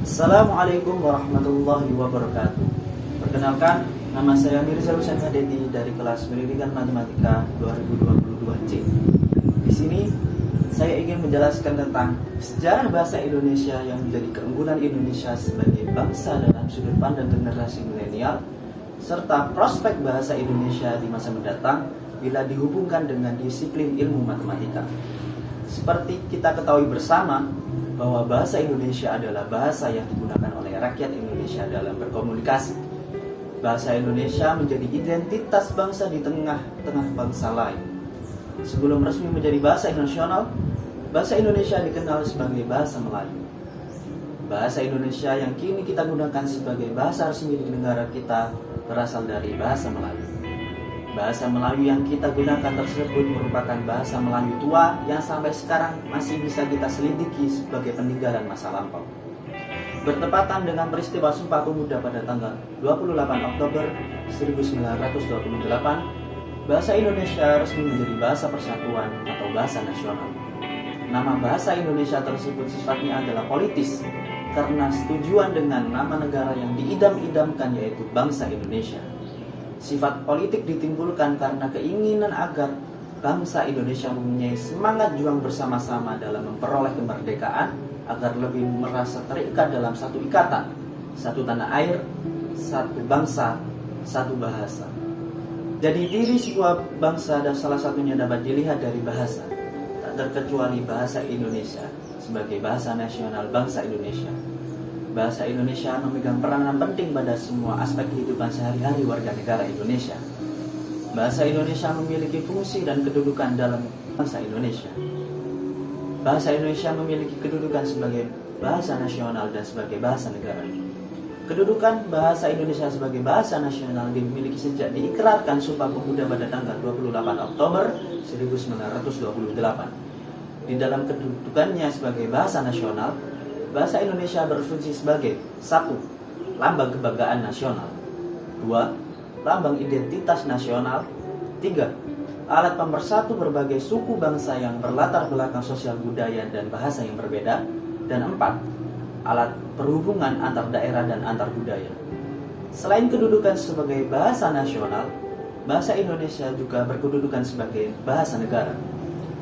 Assalamualaikum warahmatullahi wabarakatuh. Perkenalkan, nama saya Mirza Husain Hadedi dari kelas Pendidikan Matematika 2022C. Di sini saya ingin menjelaskan tentang sejarah bahasa Indonesia yang menjadi keunggulan Indonesia sebagai bangsa dalam sudut pandang generasi milenial, serta prospek bahasa Indonesia di masa mendatang bila dihubungkan dengan disiplin ilmu matematika. Seperti kita ketahui bersama, bahwa bahasa Indonesia adalah bahasa yang digunakan oleh rakyat Indonesia dalam berkomunikasi. Bahasa Indonesia menjadi identitas bangsa di tengah-tengah bangsa lain. Sebelum resmi menjadi bahasa nasional, bahasa Indonesia dikenal sebagai bahasa Melayu. Bahasa Indonesia yang kini kita gunakan sebagai bahasa resmi di negara kita berasal dari bahasa Melayu. Bahasa Melayu yang kita gunakan tersebut merupakan bahasa Melayu tua yang sampai sekarang masih bisa kita selidiki sebagai peninggalan masa lampau. Bertepatan dengan peristiwa Sumpah Pemuda pada tanggal 28 Oktober 1928, bahasa Indonesia resmi menjadi bahasa persatuan atau bahasa nasional. Nama bahasa Indonesia tersebut sifatnya adalah politis karena setujuan dengan nama negara yang diidam-idamkan, yaitu bangsa Indonesia. Sifat politik ditimbulkan karena keinginan agar bangsa Indonesia mempunyai semangat juang bersama-sama dalam memperoleh kemerdekaan agar lebih merasa terikat dalam satu ikatan, satu tanah air, satu bangsa, satu bahasa. Jadi diri sebuah bangsa dan salah satunya dapat dilihat dari bahasa, tak terkecuali bahasa Indonesia sebagai bahasa nasional bangsa Indonesia. Bahasa Indonesia memegang peranan penting pada semua aspek kehidupan sehari-hari warga negara Indonesia. Bahasa Indonesia memiliki fungsi dan kedudukan dalam bangsa Indonesia. Bahasa Indonesia memiliki kedudukan sebagai bahasa nasional dan sebagai bahasa negara. Kedudukan bahasa Indonesia sebagai bahasa nasional dimiliki sejak diikrarkan Sumpah Pemuda pada tanggal 28 Oktober 1928. Di dalam kedudukannya sebagai bahasa nasional, bahasa Indonesia berfungsi sebagai 1. Lambang kebanggaan nasional, 2. Lambang identitas nasional, 3. Alat pemersatu berbagai suku bangsa yang berlatar belakang sosial budaya dan bahasa yang berbeda, dan 4. Alat perhubungan antar daerah dan antar budaya. Selain kedudukan sebagai bahasa nasional, bahasa Indonesia juga berkedudukan sebagai bahasa negara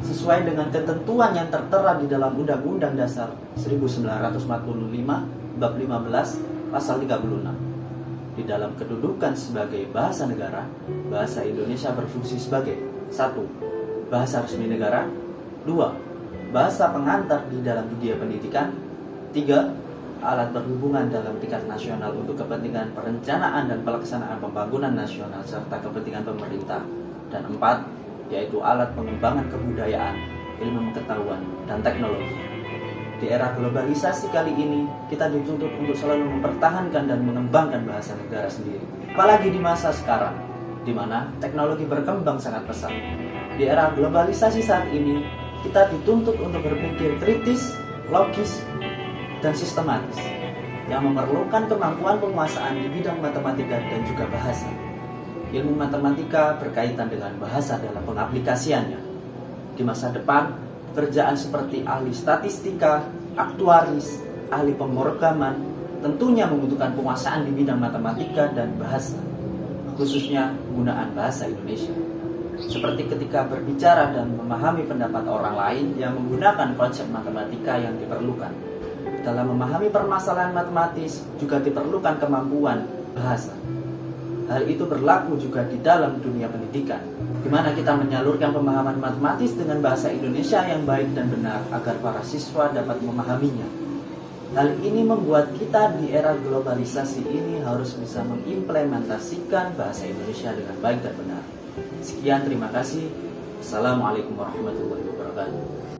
sesuai dengan ketentuan yang tertera di dalam Undang-Undang Dasar 1945 bab 15 pasal 36. Di dalam kedudukan sebagai bahasa negara, bahasa Indonesia berfungsi sebagai 1. Bahasa resmi negara, 2. Bahasa pengantar di dalam dunia pendidikan, 3. Alat berhubungan dalam tingkat nasional untuk kepentingan perencanaan dan pelaksanaan pembangunan nasional serta kepentingan pemerintah, dan 4. Yaitu alat pengembangan kebudayaan, ilmu pengetahuan, dan teknologi. Di era globalisasi kali ini, kita dituntut untuk selalu mempertahankan dan mengembangkan bahasa negara sendiri. Apalagi di masa sekarang, di mana teknologi berkembang sangat pesat. Di era globalisasi saat ini, kita dituntut untuk berpikir kritis, logis, dan sistematis, yang memerlukan kemampuan penguasaan di bidang matematika dan juga bahasa. Ilmu matematika berkaitan dengan bahasa dalam pengaplikasiannya. Di masa depan, pekerjaan seperti ahli statistika, aktuaris, ahli pemrograman tentunya membutuhkan penguasaan di bidang matematika dan bahasa, khususnya penggunaan bahasa Indonesia. Seperti ketika berbicara dan memahami pendapat orang lain yang menggunakan konsep matematika yang diperlukan. Dalam memahami permasalahan matematis juga diperlukan kemampuan bahasa. Hal itu berlaku juga di dalam dunia pendidikan, di mana kita menyalurkan pemahaman matematis dengan bahasa Indonesia yang baik dan benar agar para siswa dapat memahaminya. Hal ini membuat kita di era globalisasi ini harus bisa mengimplementasikan bahasa Indonesia dengan baik dan benar. Sekian, terima kasih. Assalamualaikum warahmatullahi wabarakatuh.